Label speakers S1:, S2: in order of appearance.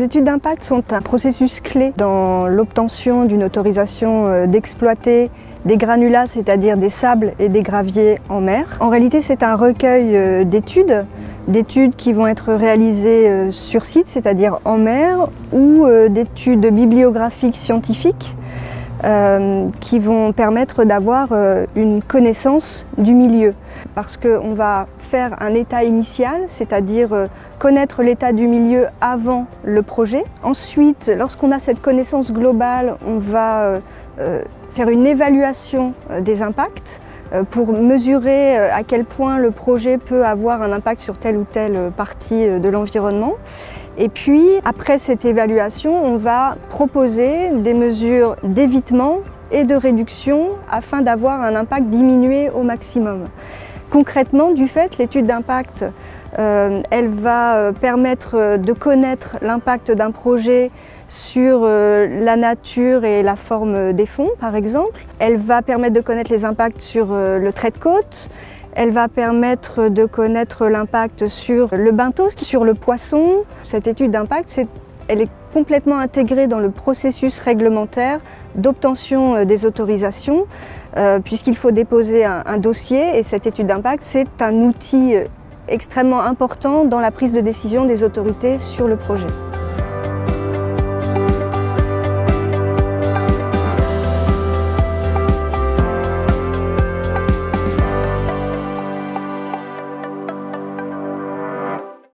S1: études d'impact sont un processus clé dans l'obtention d'une autorisation d'exploiter des granulats, c'est-à-dire des sables et des graviers en mer. En réalité, c'est un recueil d'études qui vont être réalisées sur site, c'est-à-dire en mer, ou d'études bibliographiques scientifiques qui vont permettre d'avoir une connaissance du milieu. Parce qu'on va faire un état initial, c'est-à-dire connaître l'état du milieu avant le projet. Ensuite, lorsqu'on a cette connaissance globale, on va faire une évaluation des impacts pour mesurer à quel point le projet peut avoir un impact sur telle ou telle partie de l'environnement. Et puis, après cette évaluation, on va proposer des mesures d'évitement et de réduction afin d'avoir un impact diminué au maximum. Concrètement, du fait, l'étude d'impact, elle va permettre de connaître l'impact d'un projet sur la nature et la forme des fonds, par exemple. Elle va permettre de connaître les impacts sur le trait de côte. Elle va permettre de connaître l'impact sur le benthos, sur le poisson. Cette étude d'impact, elle est complètement intégrée dans le processus réglementaire d'obtention des autorisations, puisqu'il faut déposer un dossier, et cette étude d'impact, c'est un outil extrêmement important dans la prise de décision des autorités sur le projet.